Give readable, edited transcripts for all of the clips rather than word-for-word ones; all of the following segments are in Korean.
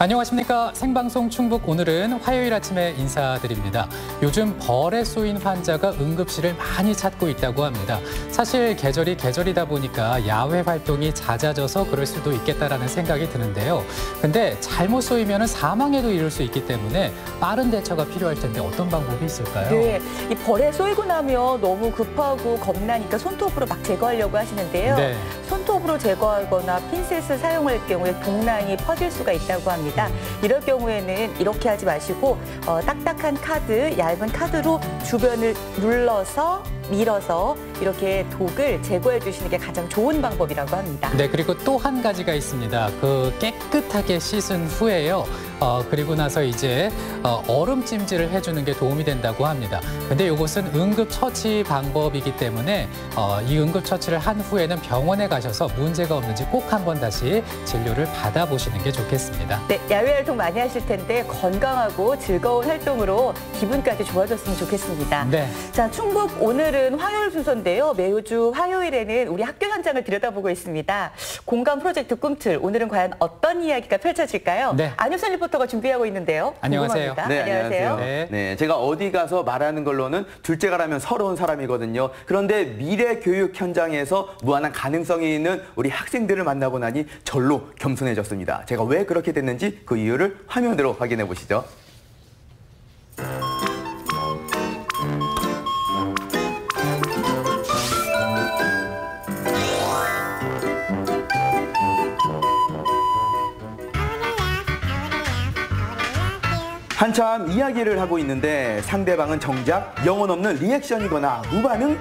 안녕하십니까. 생방송 충북 오늘은 화요일 아침에 인사드립니다. 요즘 벌에 쏘인 환자가 응급실을 많이 찾고 있다고 합니다. 사실 계절이 계절이다 보니까 야외 활동이 잦아져서 그럴 수도 있겠다라는 생각이 드는데요. 근데 잘못 쏘이면 사망에도 이를 수 있기 때문에 빠른 대처가 필요할 텐데 어떤 방법이 있을까요? 네, 이 벌에 쏘이고 나면 너무 급하고 겁나니까 손톱으로 막 제거하려고 하시는데요. 네. 손톱으로 제거하거나 핀셋을 사용할 경우에 동랑이 퍼질 수가 있다고 합니다. 이럴 경우에는 이렇게 하지 마시고 딱딱한 카드, 얇은 카드로 주변을 눌러서 밀어서 이렇게 독을 제거해 주시는 게 가장 좋은 방법이라고 합니다. 네, 그리고 또 한 가지가 있습니다. 깨끗하게 씻은 후에요. 그리고 나서 이제 얼음 찜질을 해주는 게 도움이 된다고 합니다. 근데 이것은 응급처치 방법이기 때문에 이 응급처치를 한 후에는 병원에 가셔서 문제가 없는지 꼭 한번 다시 진료를 받아보시는 게 좋겠습니다. 네, 야외 활동 많이 하실 텐데 건강하고 즐거운 활동으로 기분까지 좋아졌으면 좋겠습니다. 네. 자, 충북 오늘은 화요일 순서인데요. 매주 화요일에는 우리 학교 현장을 들여다보고 있습니다. 공감 프로젝트 꿈틀, 오늘은 과연 어떤 이야기가 펼쳐질까요? 네. 안효선 리포터가 준비하고 있는데요. 안녕하세요. 궁금합니다. 네, 안녕하세요. 네. 네, 제가 어디 가서 말하는 걸로는 둘째가라면 서러운 사람이거든요. 그런데 미래 교육 현장에서 무한한 가능성이 있는 우리 학생들을 만나고 나니 절로 겸손해졌습니다. 제가 왜 그렇게 됐는지 그 이유를 화면으로 확인해 보시죠. 한참 이야기를 하고 있는데 상대방은 정작 영혼 없는 리액션이거나 무반응,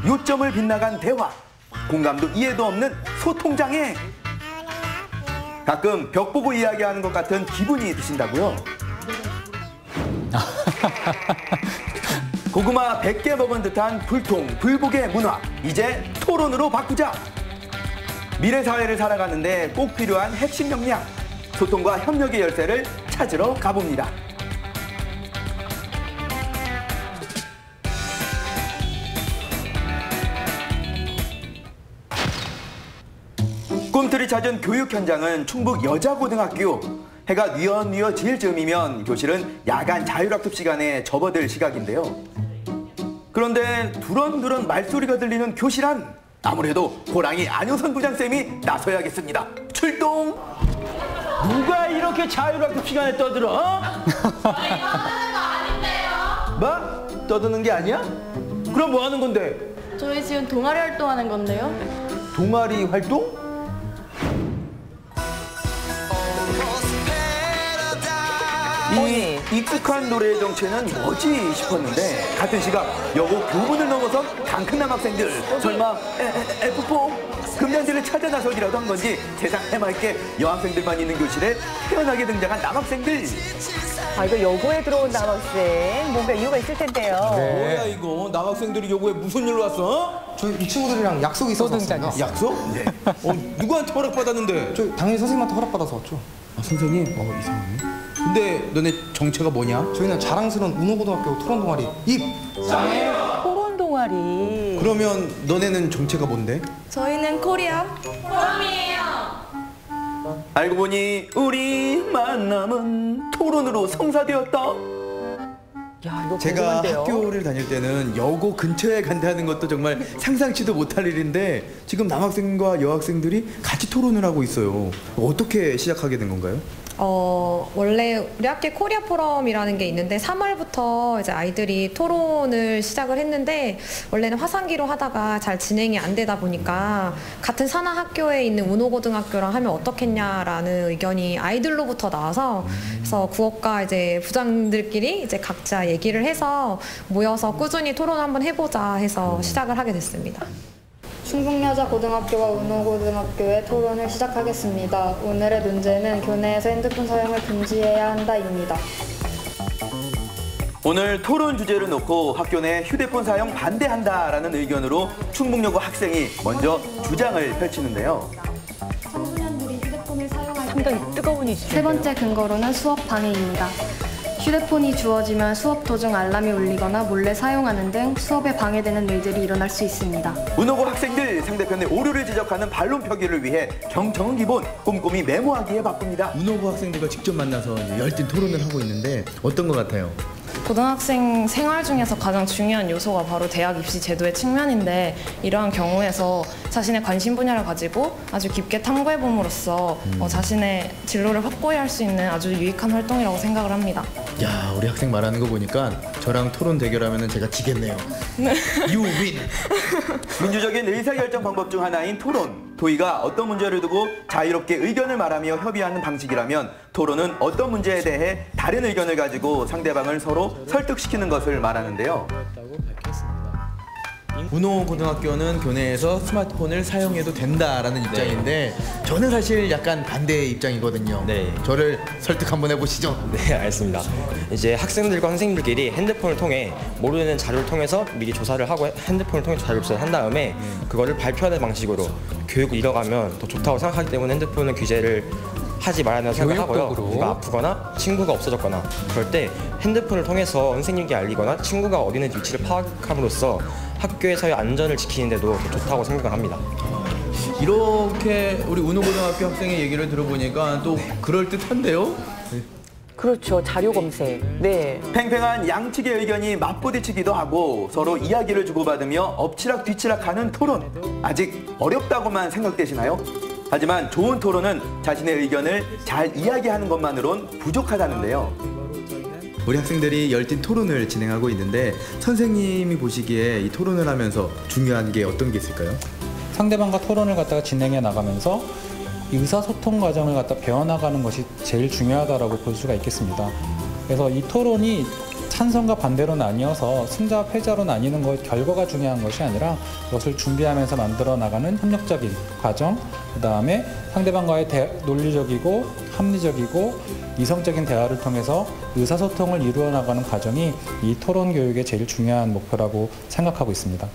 요점을 빗나간 대화, 공감도 이해도 없는 소통장애. 가끔 벽 보고 이야기하는 것 같은 기분이 드신다고요? 고구마 100개 먹은 듯한 불복의 문화, 이제 토론으로 바꾸자. 미래 사회를 살아가는데 꼭 필요한 핵심 역량, 소통과 협력의 열쇠를 찾으러 가봅니다. 꿈틀이 찾은 교육 현장은 충북 여자고등학교. 해가 뉘엿뉘엿 질 즈음이면 교실은 야간 자율학습 시간에 접어들 시각인데요. 그런데 두런두런 말소리가 들리는 교실 안, 아무래도 호랑이 안효선 부장쌤이 나서야겠습니다. 출동! 누가 이렇게 자율학습 시간에 떠들어? 어? 저희 떠드는 거 아닌데요? 뭐? 떠드는 게 아니야? 그럼 뭐 하는 건데? 저희 지금 동아리 활동하는 건데요. 동아리 활동? 이 익숙한 노래의 정체는 뭐지 싶었는데 같은 시각 여고 교문을 넘어선 단큰 남학생들, 설마 F4? 금잔디를 찾아 나서기라도 한 건지 세상 해맑게 여학생들만 있는 교실에 태연하게 등장한 남학생들. 아, 이거 여고에 들어온 남학생, 뭔가 이유가 있을 텐데요. 뭐야 이거? 남학생들이 여고에 무슨 일로 왔어? 저희 이 친구들이랑 약속이 있어서 왔습니다. 약속? 네. 누구한테 허락받았는데? 저희 당연히 선생님한테 허락받아서 왔죠. 아, 선생님? 이상하네. 근데 너네 정체가 뭐냐? 저희는 자랑스러운 운호고등학교 토론 동아리 입! 토론 동아리. 그러면 너네는 정체가 뭔데? 저희는 코리아. 포럼이에요. 알고 보니 우리 만남은 토론으로 성사되었다. 야, 이거 제가 궁금한데요. 학교를 다닐 때는 여고 근처에 간다는 것도 정말 상상치도 못할 일인데 지금 남학생과 여학생들이 같이 토론을 하고 있어요. 어떻게 시작하게 된 건가요? 원래 우리 학교에 코리아 포럼이라는 게 있는데 3월부터 이제 아이들이 토론을 시작을 했는데 원래는 화상기로 하다가 잘 진행이 안 되다 보니까 같은 산하 학교에 있는 운호고등학교랑 하면 어떻겠냐라는 의견이 아이들로부터 나와서 그래서 구업과 이제 부장들끼리 이제 각자 얘기를 해서 모여서 꾸준히 토론 한번 해보자 해서 시작을 하게 됐습니다. 충북여자고등학교와 운호고등학교의 토론을 시작하겠습니다. 오늘의 문제는 교내에서 핸드폰 사용을 금지해야 한다입니다. 오늘 토론 주제를 놓고 학교 내 휴대폰 사용 반대한다라는 의견으로 충북여고 학생이 먼저 주장을 펼치는데요. 청소년들이 휴대폰을 사용할 때 상당히 뜨거운 이슈. 세 번째 근거로는 수업 방해입니다. 휴대폰이 주어지면 수업 도중 알람이 울리거나 몰래 사용하는 등 수업에 방해되는 일들이 일어날 수 있습니다. 운호고 학생들 상대편의 오류를 지적하는 반론 표기를 위해 경청은 기본, 꼼꼼히 메모하기에 바쁩니다. 운호고 학생들과 직접 만나서 이제 열띤 토론을 하고 있는데 어떤 것 같아요? 고등학생 생활 중에서 가장 중요한 요소가 바로 대학 입시 제도의 측면인데 이러한 경우에서 자신의 관심 분야를 가지고 아주 깊게 탐구해봄으로써 자신의 진로를 확고히 할 수 있는 아주 유익한 활동이라고 생각을 합니다. 야, 우리 학생 말하는 거 보니까 저랑 토론 대결하면 제가 지겠네요. You win. 민주적인 의사결정 방법 중 하나인 토론. 도의가 어떤 문제를 두고 자유롭게 의견을 말하며 협의하는 방식이라면 토론은 어떤 문제에 대해 다른 의견을 가지고 상대방을 서로 설득시키는 것을 말하는데요. 운호고등학교는 교내에서 스마트폰을 사용해도 된다라는 입장인데 저는 사실 약간 반대의 입장이거든요. 네. 저를 설득 한번 해보시죠. 네, 알겠습니다. 이제 학생들과 선생님들끼리 핸드폰을 통해 모르는 자료를 통해서 미리 조사를 하고 핸드폰을 통해 자료 조사를 한 다음에 그거를 발표하는 방식으로 교육을 이뤄가면 더 좋다고 생각하기 때문에 핸드폰은 규제를 하지 말아야 한다고 생각하고요. 누가 아프거나 친구가 없어졌거나 그럴 때 핸드폰을 통해서 선생님께 알리거나 친구가 어디 있는지 위치를 파악함으로써 학교에서의 안전을 지키는 데도 더 좋다고 생각을 합니다. 이렇게 우리 운호고등학교 학생의 얘기를 들어보니까 또 그럴듯한데요? 그렇죠. 자료 검색. 네. 팽팽한 양측의 의견이 맞부딪히기도 하고 서로 이야기를 주고받으며 엎치락 뒤치락하는 토론. 아직 어렵다고만 생각되시나요? 하지만 좋은 토론은 자신의 의견을 잘 이야기하는 것만으론 부족하다는데요. 우리 학생들이 열띤 토론을 진행하고 있는데 선생님이 보시기에 이 토론을 하면서 중요한 게 어떤 게 있을까요? 상대방과 토론을 갖다가 진행해 나가면서 의사소통 과정을 갖다 배워나가는 것이 제일 중요하다라고 볼 수가 있겠습니다. 그래서 이 토론이 찬성과 반대로 나뉘어서 승자와 패자로 나뉘는 것, 결과가 중요한 것이 아니라 그것을 준비하면서 만들어 나가는 협력적인 과정, 그 다음에 상대방과의 논리적이고 합리적이고 이성적인 대화를 통해서 의사소통을 이루어 나가는 과정이 이 토론 교육의 제일 중요한 목표라고 생각하고 있습니다.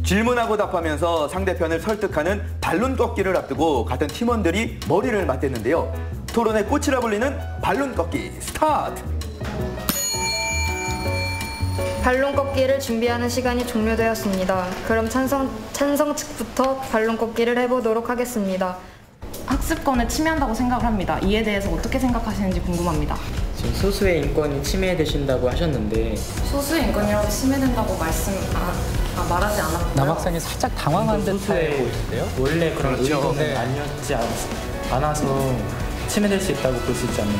질문하고 답하면서 상대편을 설득하는 반론 꺾기를 앞두고 같은 팀원들이 머리를 맞댔는데요. 토론의 꽃이라 불리는 반론 꺾기 스타트! 반론 꺾기를 준비하는 시간이 종료되었습니다. 그럼 찬성 측부터 반론 꺾기를 해보도록 하겠습니다. 학습권을 침해한다고 생각을 합니다. 이에 대해서 어떻게 생각하시는지 궁금합니다. 지금 소수의 인권이 침해되신다고 하셨는데 소수의 인권이라고 침해된다고 말하지 않았고요. 남학생이 살짝 당황한 듯해 보이는데요. 원래 그런 그렇죠. 의도는 네. 아니었지 않아서 침해될 수 있다고 볼 수 있지 않나.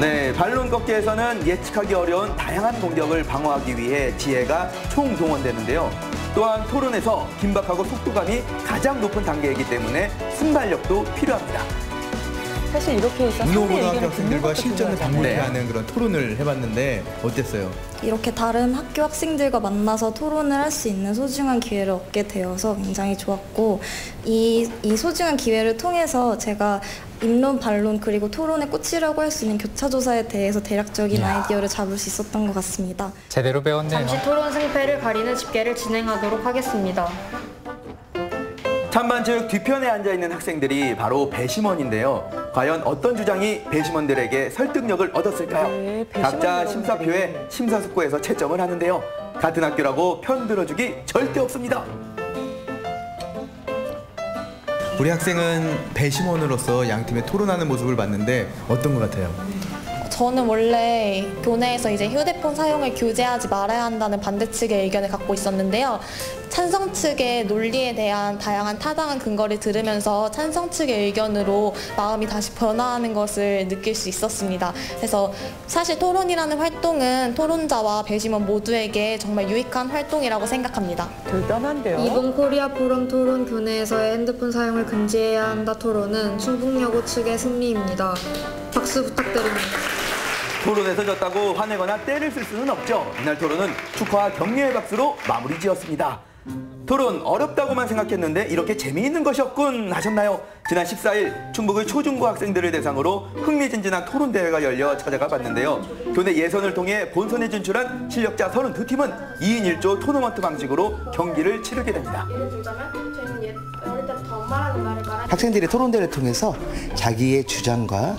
네, 반론 꺾기에서는 예측하기 어려운 다양한 공격을 방어하기 위해 지혜가 총동원되는데요. 또한 토론에서 긴박하고 속도감이 가장 높은 단계이기 때문에 순발력도 필요합니다. 사실 이렇게 해서 운호고등학교 학생들과 실전을 방문케 하는 그런 토론을 해봤는데 어땠어요? 이렇게 다른 학교 학생들과 만나서 토론을 할 수 있는 소중한 기회를 얻게 되어서 굉장히 좋았고 이 소중한 기회를 통해서 제가 입론, 반론 그리고 토론의 꽃이라고 할 수 있는 교차조사에 대해서 대략적인 아이디어를 잡을 수 있었던 것 같습니다. 제대로 배웠네요. 잠시 토론 승패를 가리는 집계를 진행하도록 하겠습니다. 찬반 즉 뒤편에 앉아있는 학생들이 바로 배심원인데요. 과연 어떤 주장이 배심원들에게 설득력을 얻었을까요? 네, 각자 심사표에 심사숙고해서 채점을 하는데요. 같은 학교라고 편 들어주기 절대 없습니다. 우리 학생은 배심원으로서 양 팀의 토론하는 모습을 봤는데 어떤 것 같아요? 저는 원래 교내에서 이제 휴대폰 사용을 규제하지 말아야 한다는 반대 측의 의견을 갖고 있었는데요. 찬성 측의 논리에 대한 다양한 타당한 근거를 들으면서 찬성 측의 의견으로 마음이 다시 변화하는 것을 느낄 수 있었습니다. 그래서 사실 토론이라는 활동은 토론자와 배심원 모두에게 정말 유익한 활동이라고 생각합니다. 대단한데요. 이번 코리아 포럼 토론 교내에서의 핸드폰 사용을 금지해야 한다 토론은 충북여고 측의 승리입니다. 박수 부탁드립니다. 토론에서 졌다고 화내거나 때를 쓸 수는 없죠. 이날 토론은 축하와 격려의 박수로 마무리 지었습니다. 토론 어렵다고만 생각했는데 이렇게 재미있는 것이었군 하셨나요? 지난 14일 충북의 초중고 학생들을 대상으로 흥미진진한 토론 대회가 열려 찾아가 봤는데요. 교내 예선을 통해 본선에 진출한 실력자 32팀은 2인 1조 토너먼트 방식으로 경기를 치르게 됩니다. 예를 들자면 저희는 어릴 때부터 엄마라는 말을 말하는 학생들이 토론대회를 통해서 자기의 주장과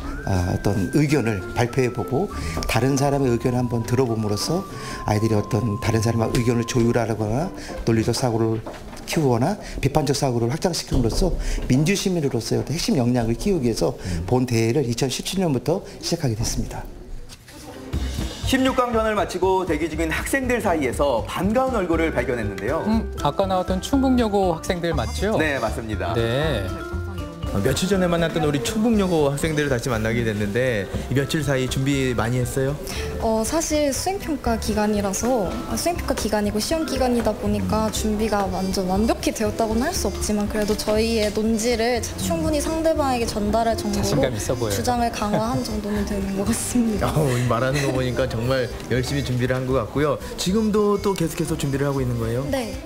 어떤 의견을 발표해보고 다른 사람의 의견을 한번 들어봄으로써 아이들이 어떤 다른 사람의 의견을 조율하거나 논리적 사고를 키우거나 비판적 사고를 확장시킴으로써 민주시민으로서의 어떤 핵심 역량을 키우기 위해서 본 대회를 2017년부터 시작하게 됐습니다. 16강전을 마치고 대기 중인 학생들 사이에서 반가운 얼굴을 발견했는데요. 아까 나왔던 충북여고 학생들 맞죠? 네, 맞습니다. 네. 며칠 전에 만났던 우리 충북여고 학생들을 다시 만나게 됐는데 이 며칠 사이 준비 많이 했어요? 사실 수행평가 기간이라서 수행평가 기간이고 시험 기간이다 보니까 준비가 완전 완벽히 되었다고는 할 수 없지만 그래도 저희의 논지를 충분히 상대방에게 전달할 정도로 자신감 있어 보여요. 주장을 강화한 정도는 되는 것 같습니다. 말하는 거 보니까 정말 열심히 준비를 한 것 같고요. 지금도 또 계속해서 준비를 하고 있는 거예요? 네.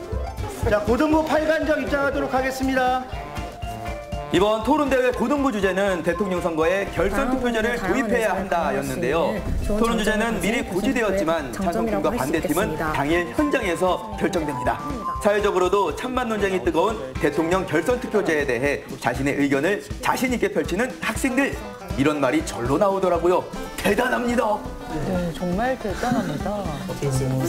자, 고등부 8관장 입장하도록 하겠습니다. 이번 토론대회 고등부 주제는 대통령 선거에 결선 투표제를 도입해야 한다였는데요. 토론 주제는 미리 고지되었지만 찬성팀과 반대팀은 당일 현장에서 결정됩니다. 사회적으로도 찬반 논쟁이 뜨거운 대통령 결선 투표제에 대해 자신의 의견을 자신 있게 펼치는 학생들. 이런 말이 절로 나오더라고요. 대단합니다. 네, 정말 대단합니다.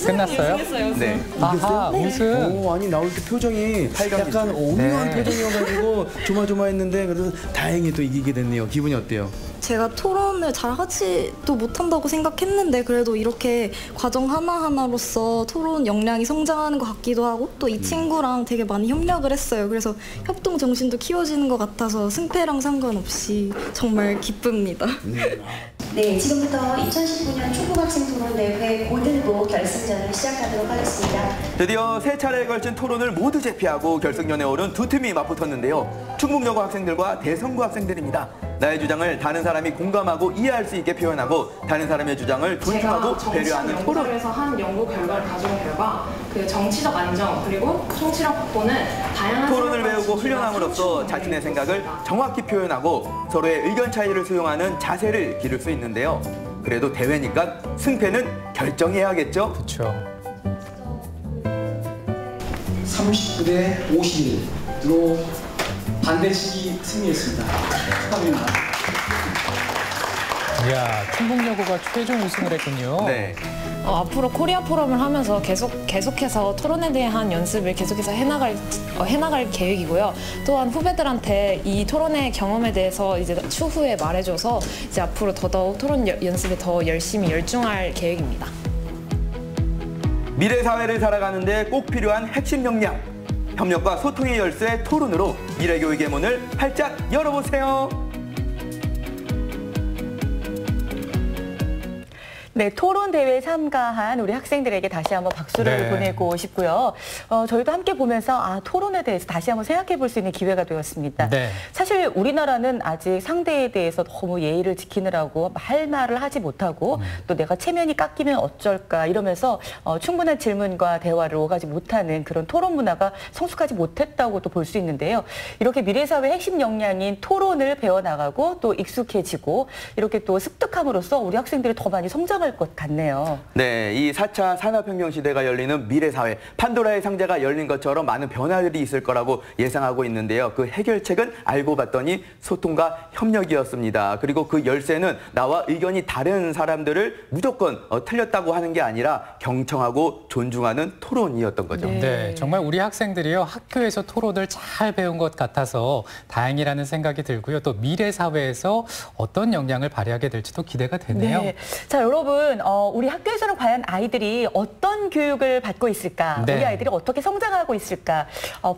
끝났어요? 네. 아하, 우승. 아니 나올 때 표정이 약간 오묘한 표정이어가지고 조마조마했는데 그래도 다행히 또 이기게 됐네요. 기분이 어때요? 제가 토론을 잘 하지도 못한다고 생각했는데 그래도 이렇게 과정 하나하나로서 토론 역량이 성장하는 것 같기도 하고 또 이 친구랑 되게 많이 협력을 했어요. 그래서 협동 정신도 키워지는 것 같아서 승패랑 상관없이 정말 기쁩니다. 네, 지금부터 2019년 충북학생 토론대회 고등부 결승전을 시작하도록 하겠습니다. 드디어 세 차례에 걸친 토론을 모두 제패하고 결승전에 오른 두 팀이 맞붙었는데요. 충북여고 학생들과 대성고 학생들입니다. 나의 주장을 다른 사람이 공감하고 이해할 수 있게 표현하고 다른 사람의 주장을 존중하고 배려하는 토론. 제가 한 연구 결과를 가져온 결과 그 정치적 안정 그리고 총치력 확보는 다양한 토론을 배우고 훈련함으로써 자신의 생각을 정확히 표현하고 서로의 의견 차이를 수용하는 자세를 기를 수 있는데요. 그래도 대회니까 승패는 결정해야겠죠? 그렇죠. 39대 51로 반대측이 승리했습니다. 축하드립니다. 이야, 충북여고가 최종 우승을 했군요. 네. 앞으로 코리아 포럼을 하면서 계속해서 토론에 대한 연습을 계속해서 해나갈 계획이고요. 또한 후배들한테 이 토론의 경험에 대해서 이제 추후에 말해줘서 이제 앞으로 더더욱 토론 연습에 더 열심히 열중할 계획입니다. 미래 사회를 살아가는데 꼭 필요한 핵심 역량. 협력과 소통의 열쇠 토론으로 미래 교육의 문을 활짝 열어보세요. 네, 토론 대회에 참가한 우리 학생들에게 다시 한번 박수를 보내고 싶고요. 저희도 함께 보면서 토론에 대해서 다시 한번 생각해 볼 수 있는 기회가 되었습니다. 네. 사실 우리나라는 아직 상대에 대해서 너무 예의를 지키느라고 할 말을 하지 못하고 또 내가 체면이 깎이면 어쩔까 이러면서 충분한 질문과 대화를 오가지 못하는 그런 토론 문화가 성숙하지 못했다고도 볼 수 있는데요. 이렇게 미래사회 핵심 역량인 토론을 배워나가고 또 익숙해지고 이렇게 또 습득함으로써 우리 학생들이 더 많이 성장할 것 같네요. 네, 이 4차 산업혁명 시대가 열리는 미래사회, 판도라의 상자가 열린 것처럼 많은 변화들이 있을 거라고 예상하고 있는데요. 그 해결책은 알고 봤더니 소통과 협력이었습니다. 그리고 그 열쇠는 나와 의견이 다른 사람들을 무조건 틀렸다고 하는 게 아니라 경청하고 존중하는 토론이었던 거죠. 네, 정말 우리 학생들이요, 학교에서 토론을 잘 배운 것 같아서 다행이라는 생각이 들고요. 또 미래사회에서 어떤 역량을 발휘하게 될지도 기대가 되네요. 네. 자, 여러분, 우리 학교에서는 과연 아이들이 어떤 교육을 받고 있을까? 네. 우리 아이들이 어떻게 성장하고 있을까?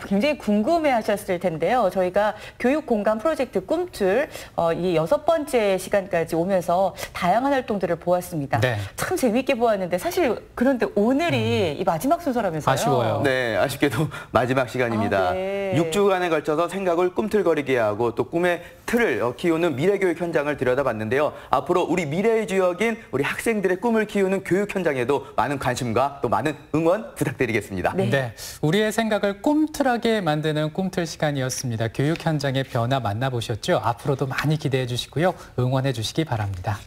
굉장히 궁금해하셨을 텐데요. 저희가 교육 공간 프로젝트 꿈틀 이 6번째 시간까지 오면서 다양한 활동들을 보았습니다. 네. 참 재미있게 보았는데 사실 그런데 오늘이 이 마지막 순서라면서요? 아쉬워요. 네, 아쉽게도 마지막 시간입니다. 네. 6주간에 걸쳐서 생각을 꿈틀거리게 하고 또 꿈의 틀을 키우는 미래교육 현장을 들여다봤는데요. 앞으로 우리 미래의 주역인 우리 학생들의 꿈을 키우는 교육 현장에도 많은 관심과 또 많은 응원 부탁드리겠습니다. 네, 우리의 생각을 꿈틀하게 만드는 꿈틀 시간이었습니다. 교육 현장의 변화 만나보셨죠? 앞으로도 많이 기대해 주시고요. 응원해 주시기 바랍니다.